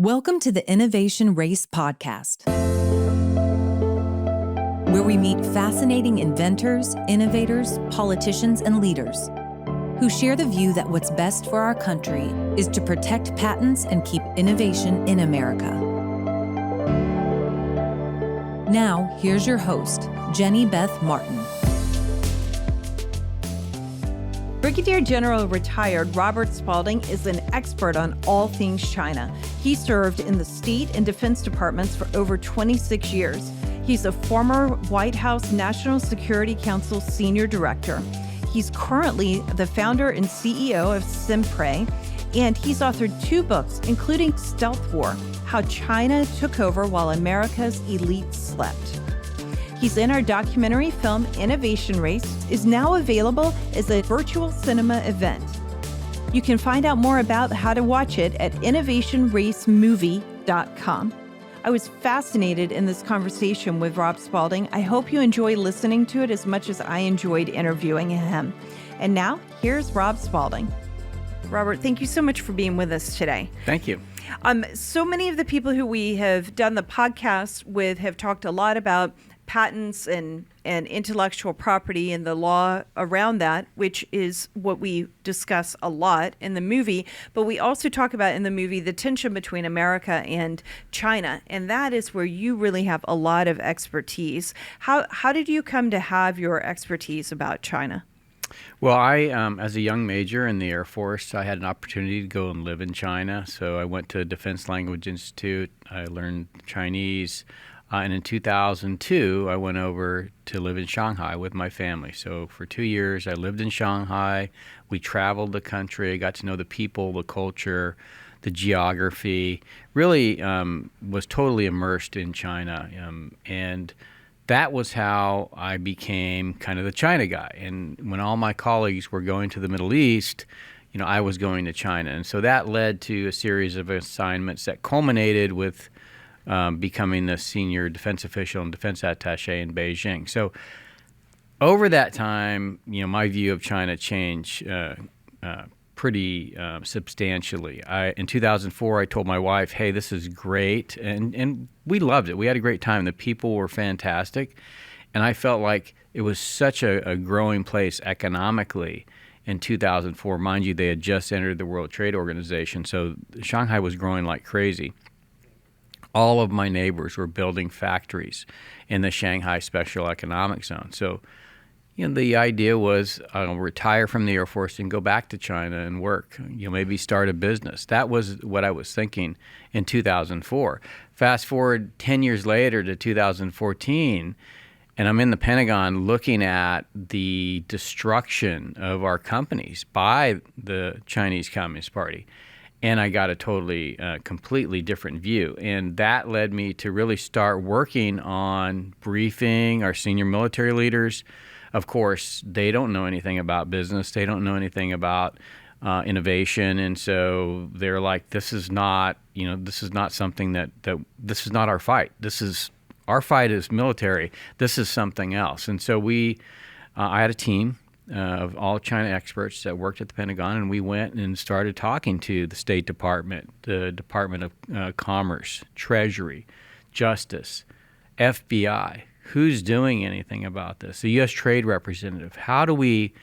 Welcome to the Innovation Race podcast, where we meet fascinating inventors, innovators, politicians, and leaders who share the view that what's best for our country is to protect patents and keep innovation in America. Now, here's your host, Jenny Beth Martin. Brigadier General retired Robert Spalding is an expert on all things China. He served in the State and Defense Departments for over 26 years. He's a former White House National Security Council Senior Director. He's currently the founder and CEO of SEMPRE, and he's authored 2 books, including Stealth War: How China Took Over While America's Elites Slept. He's in our documentary film Innovation Race, is now available as a virtual cinema event. You can find out more about how to watch it at innovationracemovie.com. I was fascinated in this conversation with Rob Spalding. I hope you enjoy listening to it as much as I enjoyed interviewing him. And now, here's Rob Spalding. Robert, thank you so much for being with us today. Thank you. So many of the people who we have done the podcast with have talked a lot about patents and intellectual property and the law around that, which is what we discuss a lot in the movie. But we also talk about in the movie the tension between America and China. And that is where you really have a lot of expertise. How did you come to have your expertise about China? Well, I, as a young major in the Air Force, I had an opportunity to go and live in China. So I went to Defense Language Institute. I learned Chinese. And in 2002, I went over to live in Shanghai with my family. So for 2 years, I lived in Shanghai. We traveled the country. I got to know the people, the culture, the geography. Really was totally immersed in China. And that was how I became kind of the China guy. And when all my colleagues were going to the Middle East, I was going to China. And so that led to a series of assignments that culminated with becoming the senior defense official and defense attaché in Beijing. So over that time, my view of China changed pretty substantially. In 2004, I told my wife, hey, this is great. And we loved it. We had a great time. The people were fantastic. And I felt like it was such a growing place economically in 2004. Mind you, they had just entered the World Trade Organization. So Shanghai was growing like crazy. All of my neighbors were building factories in the Shanghai Special Economic Zone. So, the idea was I'll retire from the Air Force and go back to China and work, maybe start a business. That was what I was thinking in 2004. Fast forward 10 years later to 2014, and I'm in the Pentagon looking at the destruction of our companies by the Chinese Communist Party. And I got a totally, completely different view. And that led me to really start working on briefing our senior military leaders. Of course, they don't know anything about business. They don't know anything about innovation. And so they're like, this is not something that this is not our fight. Our fight is military. This is something else. And so I had a team of all China experts that worked at the Pentagon, and we went and started talking to the State Department, the Department of Commerce, Treasury, Justice, FBI. Who's doing anything about this? The U.S. Trade Representative. How do we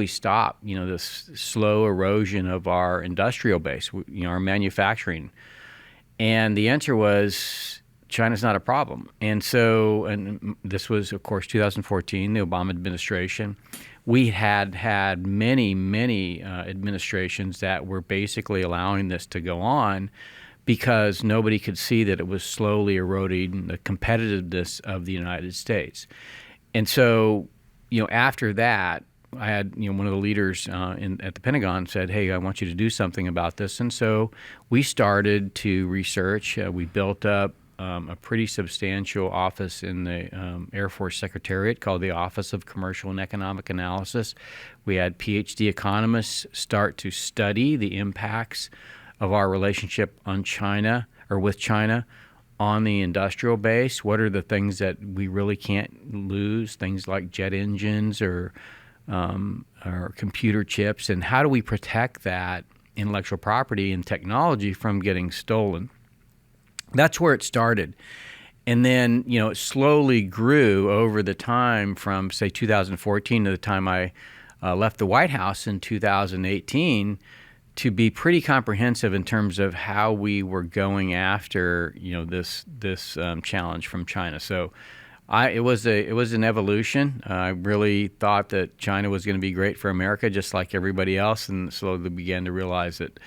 stop this slow erosion of our industrial base, our manufacturing? And the answer was China's not a problem. And this was, of course, 2014, the Obama administration. We had many administrations that were basically allowing this to go on because nobody could see that it was slowly eroding the competitiveness of the United States. And so, after that, I had one of the leaders at the Pentagon said, hey, I want you to do something about this. And so we started to research. We built up a pretty substantial office in the Air Force Secretariat called the Office of Commercial and Economic Analysis. We had PhD economists start to study the impacts of our relationship on China or with China on the industrial base. What are the things that we really can't lose, things like jet engines or computer chips, and how do we protect that intellectual property and technology from getting stolen? That's where it started. And then, it slowly grew over the time from, say, 2014 to the time I left the White House in 2018 to be pretty comprehensive in terms of how we were going after, this challenge from China. So it was an evolution. I really thought that China was going to be great for America, just like everybody else, and slowly began to realize that,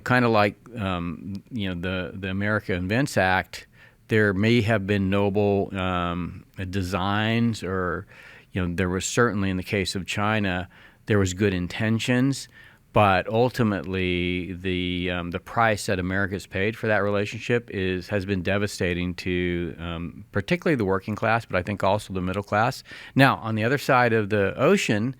kind of like, the America Invents Act, there may have been noble designs, or, there was certainly, in the case of China, there was good intentions, but ultimately the price that America's paid for that relationship has been devastating to particularly the working class, but I think also the middle class. Now, on the other side of the ocean,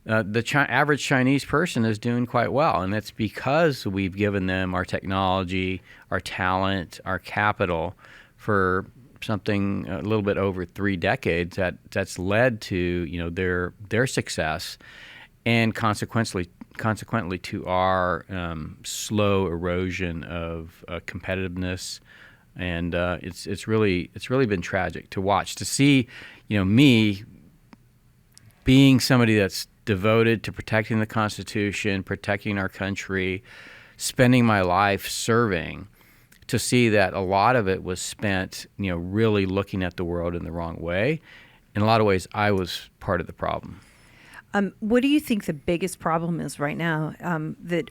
the average Chinese person is doing quite well, and that's because we've given them our technology, our talent, our capital for something a little bit over 3 decades that's led to their success, and consequently to our slow erosion of competitiveness, and it's really been tragic to watch, to see me being somebody that's devoted to protecting the Constitution, protecting our country, spending my life serving, to see that a lot of it was spent, really looking at the world in the wrong way. In a lot of ways, I was part of the problem. What do you think the biggest problem is right now, the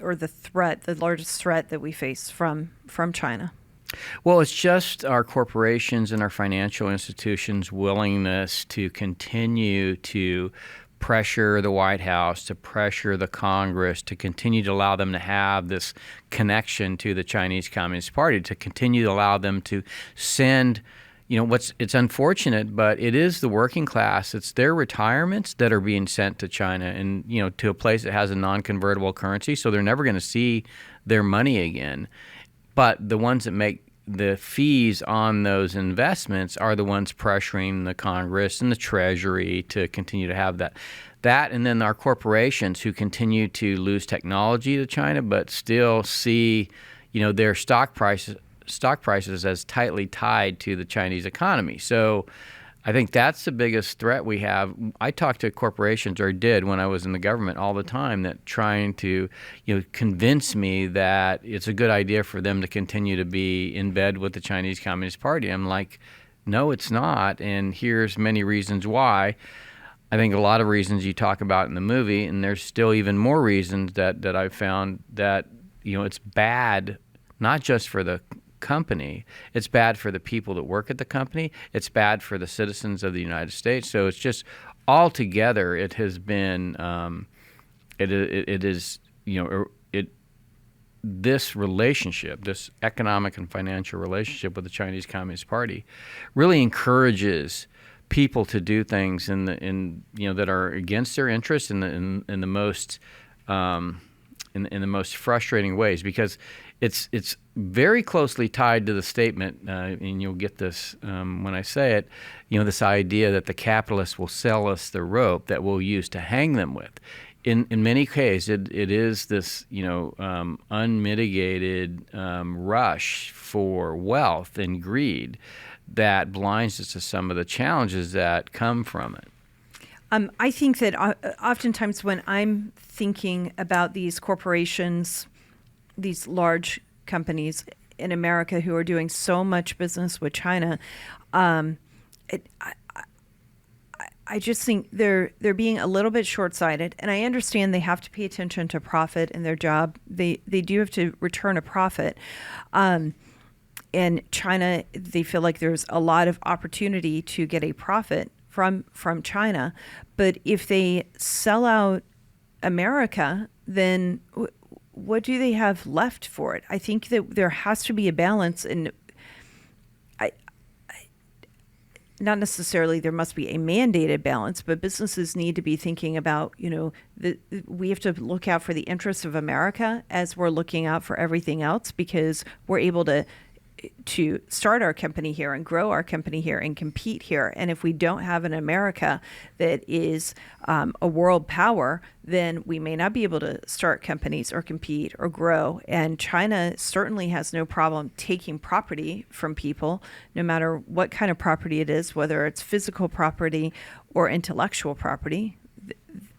largest threat that we face from China? Well, it's just our corporations and our financial institutions' willingness to continue to pressure the White House, to pressure the Congress, to continue to allow them to have this connection to the Chinese Communist Party, to continue to allow them to send, it's unfortunate, but it is the working class. It's their retirements that are being sent to China, and, to a place that has a non-convertible currency, so they're never going to see their money again. But the ones that make the fees on those investments are the ones pressuring the Congress and the Treasury to continue to have that. And then our corporations, who continue to lose technology to China, but still see, their stock prices as tightly tied to the Chinese economy. So I think that's the biggest threat we have. I talk to corporations, or did when I was in the government, all the time, that trying to, convince me that it's a good idea for them to continue to be in bed with the Chinese Communist Party. I'm like, no, it's not, and here's many reasons why. I think a lot of reasons you talk about in the movie, and there's still even more reasons that I've found that, it's bad, not just for the company, it's bad for the people that work at the company, it's bad for the citizens of the United States. So it's just altogether, it has been, this relationship, this economic and financial relationship with the Chinese Communist Party, really encourages people to do things that are against their interests in the most frustrating ways, because it's very closely tied to the statement, and you'll get this when I say it, this idea that the capitalists will sell us the rope that we'll use to hang them with. In many cases, it is this unmitigated rush for wealth and greed that blinds us to some of the challenges that come from it. I think that oftentimes when I'm thinking about these corporations, these large companies in America who are doing so much business with China, I just think they're being a little bit short-sighted, and I understand they have to pay attention to profit in their job. They do have to return a profit. In China, they feel like there's a lot of opportunity to get a profit from China, but if they sell out America, then what do they have left for it? I think that there has to be a balance, and not necessarily there must be a mandated balance, but businesses need to be thinking about, we have to look out for the interests of America as we're looking out for everything else, because we're able to to start our company here and grow our company here and compete here. And if we don't have an America that is a world power, then we may not be able to start companies or compete or grow. And China certainly has no problem taking property from people, no matter what kind of property it is, whether it's physical property or intellectual property.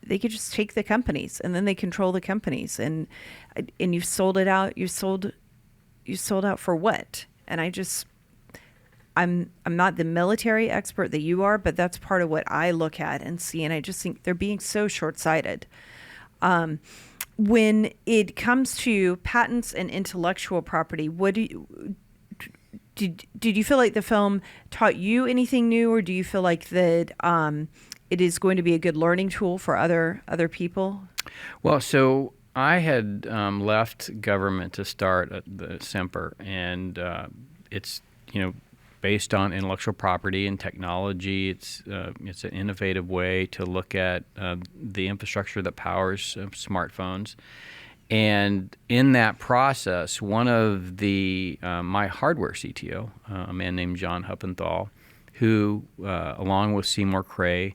They could just take the companies, and then they control the companies, and you've sold it out. You sold out for what? And I'm not the military expert that you are, but that's part of what I look at and see, and I just think they're being so short-sighted. When it comes to patents and intellectual property, did you feel like the film taught you anything new, or do you feel like that it is going to be a good learning tool for other people? Well, so I had left government to start the SEMPRE, and it's based on intellectual property and technology. It's an innovative way to look at the infrastructure that powers smartphones. And in that process, one of my hardware CTO, a man named John Huppenthal, who, along with Seymour Cray,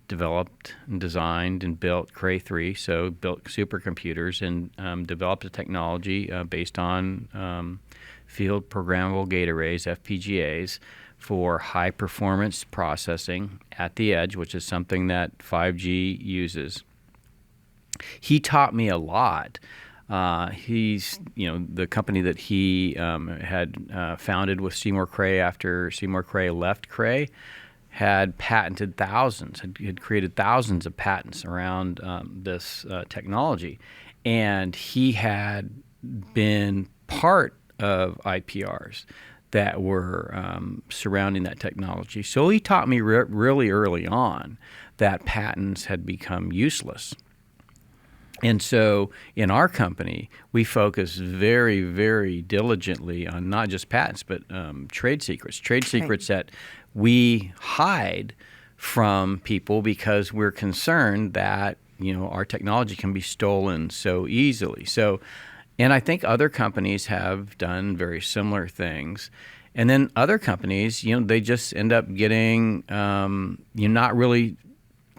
developed and designed and built Cray 3, so built supercomputers and developed a technology based on field programmable gate arrays, FPGAs, for high performance processing at the edge, which is something that 5G uses. He taught me a lot. He's, the company that he had founded with Seymour Cray after Seymour Cray left Cray had patented thousands, had created thousands of patents around this technology. And he had been part of IPRs that were surrounding that technology. So he taught me really early on that patents had become useless. And so in our company, we focus very, very diligently on not just patents, but trade secrets that we hide from people because we're concerned that, our technology can be stolen so easily. So, and I think other companies have done very similar things. And then other companies, they just end up getting, not really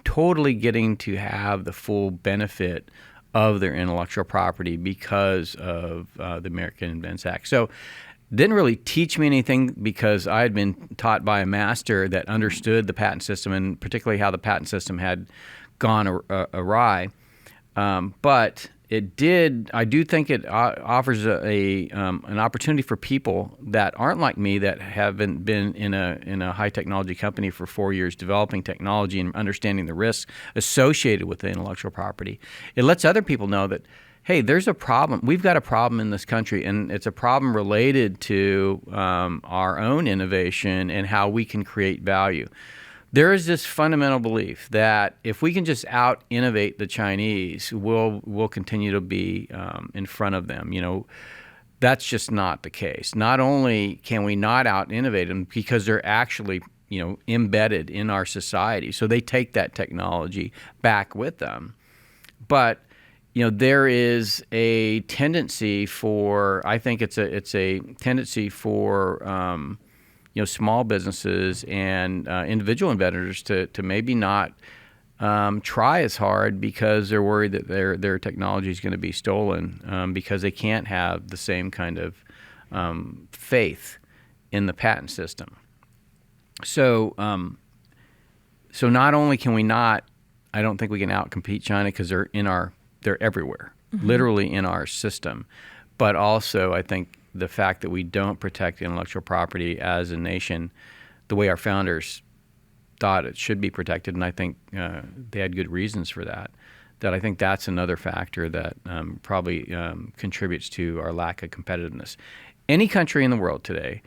totally getting to have the full benefit of their intellectual property because of the American Invents Act. So didn't really teach me anything because I had been taught by a master that understood the patent system and particularly how the patent system had gone awry. But it did. I do think it offers an opportunity for people that aren't like me, that haven't been in a high technology company for 4 years developing technology and understanding the risks associated with the intellectual property. It lets other people know that, hey, there's a problem. We've got a problem in this country, and it's a problem related to our own innovation and how we can create value. There is this fundamental belief that if we can just out-innovate the Chinese, we'll continue to be in front of them. That's just not the case. Not only can we not out-innovate them because they're actually, embedded in our society, so they take that technology back with them, but there is a tendency for, I think it's a tendency for small businesses and individual inventors to maybe not try as hard because they're worried that their technology is going to be stolen because they can't have the same kind of faith in the patent system. So not only can we not, I don't think we can outcompete China because they're everywhere, literally in our system, but also I think the fact that we don't protect intellectual property as a nation the way our founders thought it should be protected, and I think they had good reasons for that, I think that's another factor that probably contributes to our lack of competitiveness. Any country in the world today,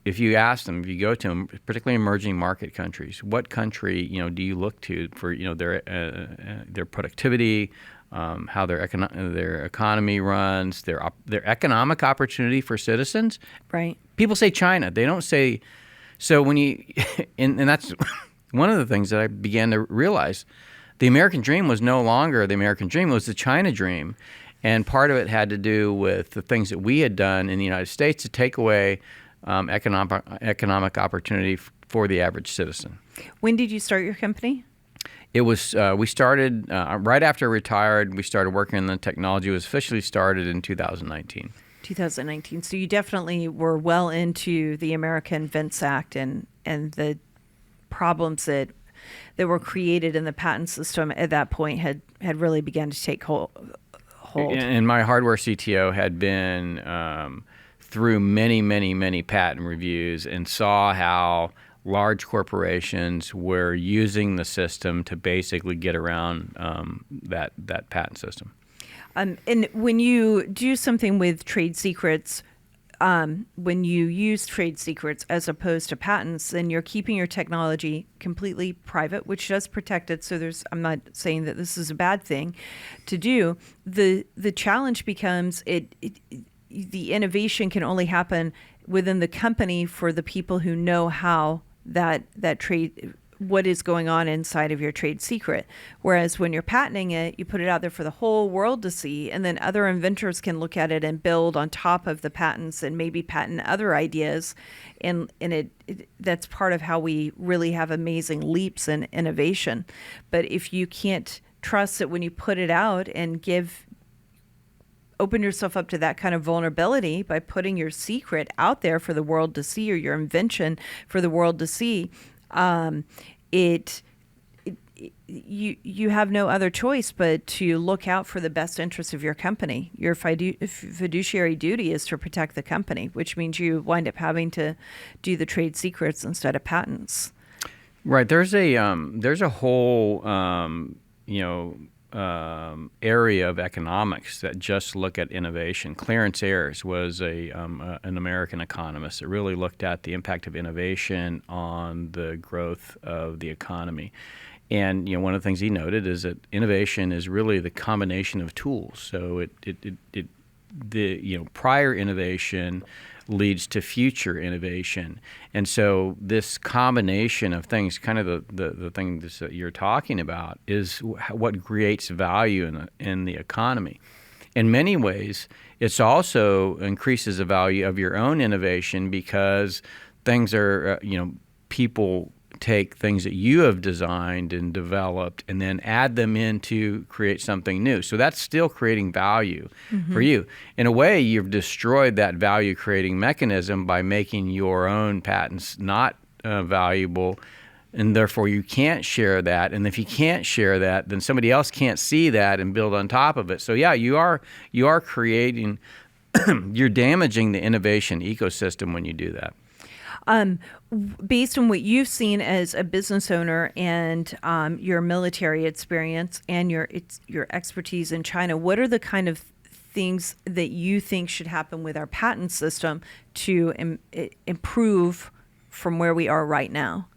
if you ask them, if you go to them, particularly emerging market countries, what country do you look to for their productivity, how their economy runs, their economic opportunity for citizens? Right. People say China. They don't say. So when you and that's one of the things that I began to realize. The American dream was no longer the American dream. It was the China dream. And part of it had to do with the things that we had done in the United States to take away economic opportunity for the average citizen. When did you start your company? It was we started right after I retired. We started working on the technology. It was officially started in 2019. 2019. So you definitely were well into the American Invents Act and the problems that were created in the patent system at that point had really begun to take hold. And my hardware CTO had been through many patent reviews and saw how large corporations were using the system to basically get around that patent system. And when you do something with trade secrets, when you use trade secrets as opposed to patents, then you're keeping your technology completely private, which does protect it. So I'm not saying that this is a bad thing to do. The challenge becomes the innovation can only happen within the company for the people who know how that trade, what is going on inside of your trade secret. Whereas when you're patenting it, you put it out there for the whole world to see, and then other inventors can look at it and build on top of the patents and maybe patent other ideas. And that's part of how we really have amazing leaps in innovation. But if you can't trust that when you put it out and open yourself up to that kind of vulnerability by putting your secret out there for the world to see, or your invention for the world to see, you have no other choice but to look out for the best interests of your company. Your fiduciary duty is to protect the company, which means you wind up having to do the trade secrets instead of patents. Right. There's a whole area of economics that just look at innovation. Clarence Ayers was an American economist that really looked at the impact of innovation on the growth of the economy. And one of the things he noted is that innovation is really the combination of tools. So the prior innovation leads to future innovation. And so this combination of things, kind of the things that you're talking about, is what creates value in the economy. In many ways, it's also increases the value of your own innovation, because things are, people take things that you have designed and developed and then add them in to create something new. So that's still creating value for you. In a way, you've destroyed that value creating mechanism by making your own patents not valuable, and therefore you can't share that. And if you can't share that, then somebody else can't see that and build on top of it. So yeah, you are creating, you're damaging the innovation ecosystem when you do that. Based on what you've seen as a business owner and your military experience and your expertise in China, what are the kind of things that you think should happen with our patent system to improve from where we are right now?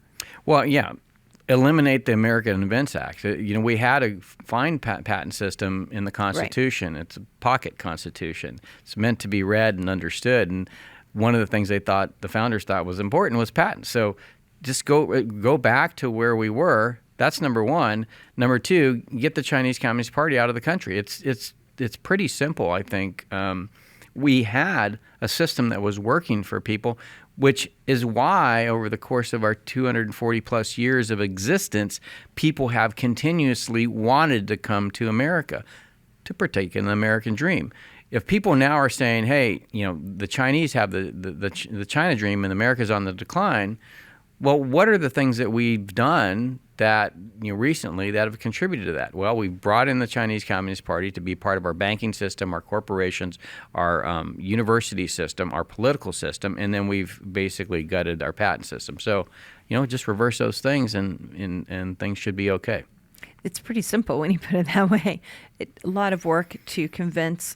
Well, yeah. Eliminate the American Invents Act. We had a fine patent system in the Constitution. Right. It's a pocket constitution. It's meant to be read and understood. And one of the things the founders thought was important was patents. So just go back to where we were. That's number one. Number two, get the Chinese Communist Party out of the country. It's pretty simple, I think. We had a system that was working for people, which is why over the course of our 240 plus years of existence, people have continuously wanted to come to America to partake in the American dream. If people now are saying, hey, the Chinese have the China dream and America's on the decline, well, what are the things that we've done that recently that have contributed to that? Well, we've brought in the Chinese Communist Party to be part of our banking system, our corporations, our university system, our political system, and then we've basically gutted our patent system. So, just reverse those things and things should be okay. It's pretty simple when you put it that way. A lot of work to convince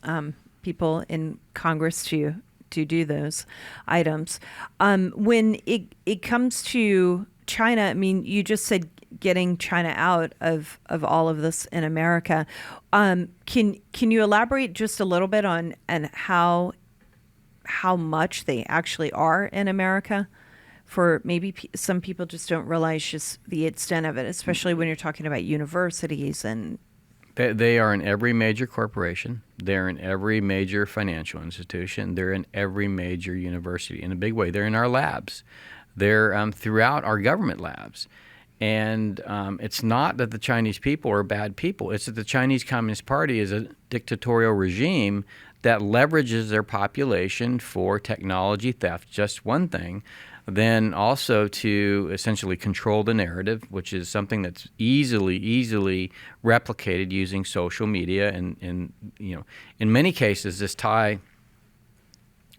people in Congress to do those items. When it comes to China, I mean, you just said getting China out of all of this in America. Can you elaborate just a little bit on how much they actually are in America? For maybe some people just don't realize just the extent of it, especially when you're talking about universities and They are in every major corporation. They're in every major financial institution. They're in every major university in a big way. They're in our labs. They're throughout our government labs. And it's not that the Chinese people are bad people. It's that the Chinese Communist Party is a dictatorial regime that leverages their population for technology theft, just one thing, then also to essentially control the narrative, which is something that's easily replicated using social media. And in many cases, this tie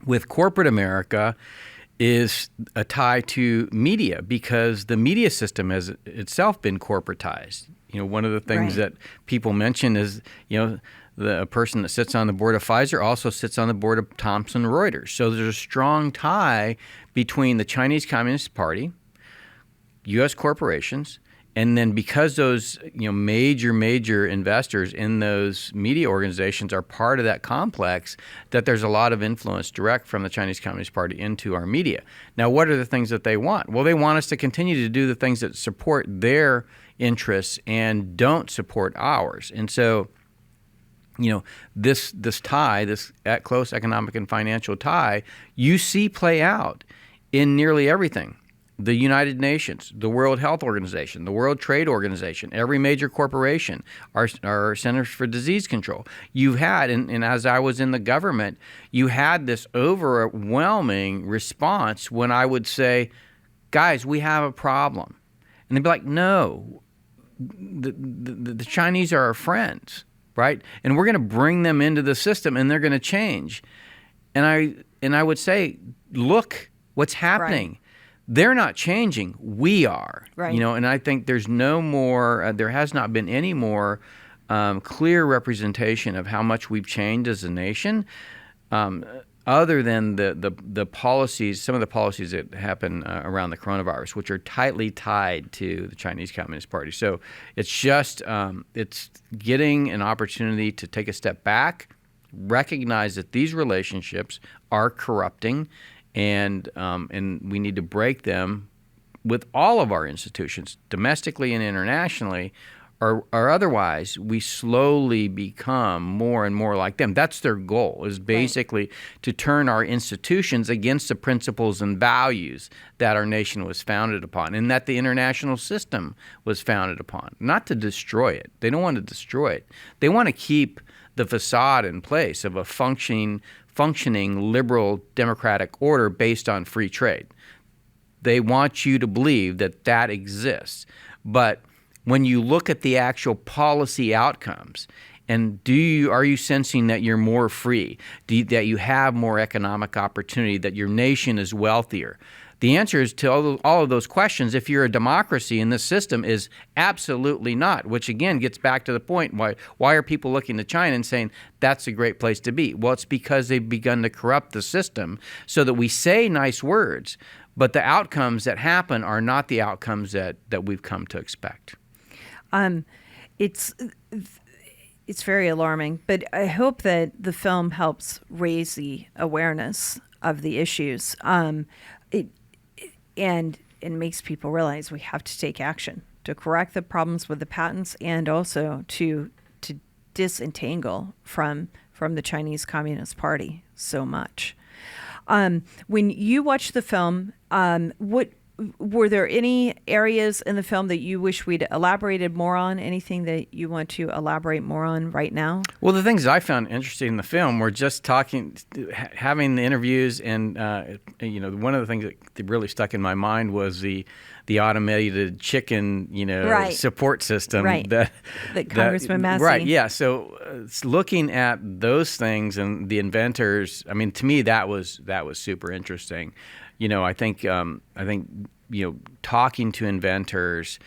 with corporate America is a tie to media, because the media system has itself been corporatized. One of the things that people mention is, the person that sits on the board of Pfizer also sits on the board of Thomson Reuters. So there's a strong tie between the Chinese Communist Party, U.S. corporations, and then because those major investors in those media organizations are part of that complex, that there's a lot of influence direct from the Chinese Communist Party into our media. Now, what are the things that they want? Well, they want us to continue to do the things that support their interests and don't support ours. And so, this tie, this close economic and financial tie, you see play out in nearly everything. The United Nations, the World Health Organization, the World Trade Organization, every major corporation, our Centers for Disease Control. You've had, and as I was in the government, you had this overwhelming response when I would say, guys, we have a problem. And they'd be like, no, the Chinese are our friends, right? And we're going to bring them into the system and they're going to change. And I would say, look what's happening. Right. They're not changing. We are. Right. And I think there's no more, there has not been any more clear representation of how much we've changed as a nation, other than the policies, some of the policies that happen around the coronavirus, which are tightly tied to the Chinese Communist Party. So it's just, it's getting an opportunity to take a step back, recognize that these relationships are corrupting, and we need to break them with all of our institutions, domestically and internationally, or otherwise we slowly become more and more like them. That's their goal, is basically to turn our institutions against the principles and values that our nation was founded upon and that the international system was founded upon, not to destroy it. They don't want to destroy it. They want to keep the facade in place of a functioning liberal democratic order based on free trade. They want you to believe that that exists. But when you look at the actual policy outcomes, and are you sensing that you're more free, that you have more economic opportunity, that your nation is wealthier? The answer is to all of those questions, if you're a democracy in this system, is absolutely not, which again gets back to the point, why are people looking to China and saying that's a great place to be? Well, it's because they've begun to corrupt the system so that we say nice words, but the outcomes that happen are not the outcomes that we've come to expect. It's very alarming, but I hope that the film helps raise the awareness of the issues. And it makes people realize we have to take action to correct the problems with the patents and also to disentangle from the Chinese Communist Party so much. When you watched the film, were there any areas in the film that you wish we'd elaborated more on? Anything that you want to elaborate more on right now? Well, the things I found interesting in the film were just having the interviews, and one of the things that really stuck in my mind was the automated chicken, support system that Congressman Massey. Right, yeah. So looking at those things and the inventors, I mean, to me that was super interesting. I think talking to inventors,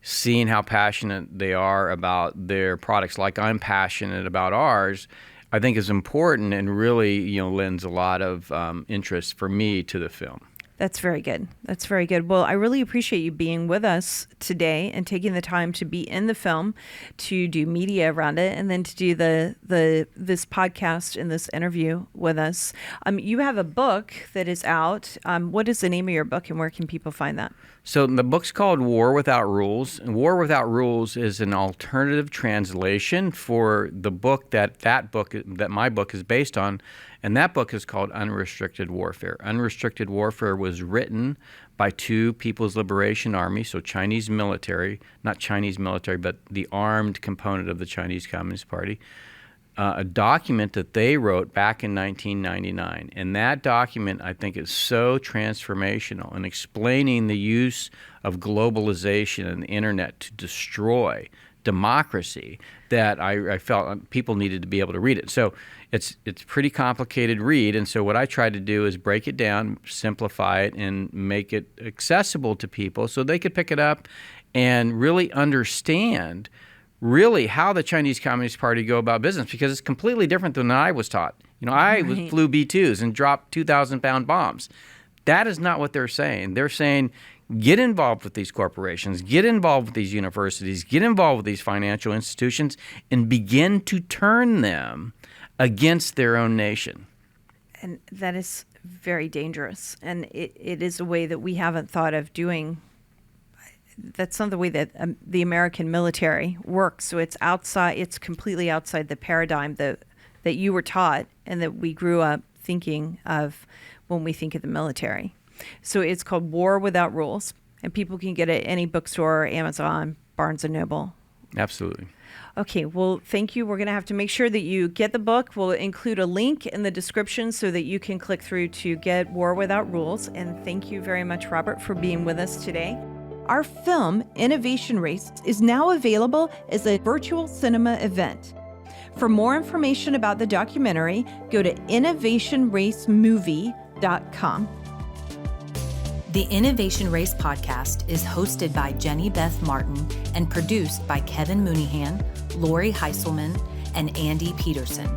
seeing how passionate they are about their products, like I'm passionate about ours, I think is important and really lends a lot of interest for me to the film. That's very good. That's very good. Well, I really appreciate you being with us today and taking the time to be in the film, to do media around it, and then to do this podcast and this interview with us. You have a book that is out. What is the name of your book, and where can people find that? So the book's called War Without Rules. And War Without Rules is an alternative translation for the book that my book is based on. And that book is called Unrestricted Warfare. Unrestricted Warfare was written by two People's Liberation Army, so Chinese military, not Chinese military, but the armed component of the Chinese Communist Party, a document that they wrote back in 1999. And that document, I think, is so transformational in explaining the use of globalization and the internet to destroy democracy that I felt people needed to be able to read it. So it's a pretty complicated read, and so what I tried to do is break it down, simplify it, and make it accessible to people so they could pick it up and really understand really how the Chinese Communist Party go about business, because it's completely different than I was taught. I flew B-2s and dropped 2,000-pound bombs. That is not what they're saying. They're saying, get involved with these corporations, get involved with these universities, get involved with these financial institutions, and begin to turn them against their own nation. And that is very dangerous. And it is a way that we haven't thought of doing. That's not the way that the American military works. So it's completely outside the paradigm that you were taught and that we grew up thinking of when we think of the military. So it's called War Without Rules, and people can get it at any bookstore, Amazon, Barnes & Noble. Absolutely. Okay, well, thank you. We're going to have to make sure that you get the book. We'll include a link in the description so that you can click through to get War Without Rules. And thank you very much, Robert, for being with us today. Our film, Innovation Race, is now available as a virtual cinema event. For more information about the documentary, go to innovationracemovie.com. The Innovation Race podcast is hosted by Jenny Beth Martin and produced by Kevin Mooneyhan, Lori Heiselman, and Andy Peterson.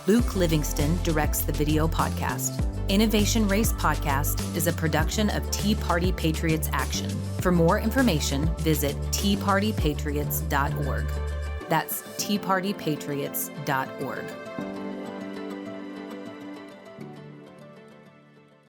Luke Livingston directs the video podcast. Innovation Race podcast is a production of Tea Party Patriots Action. For more information, visit teapartypatriots.org. That's teapartypatriots.org.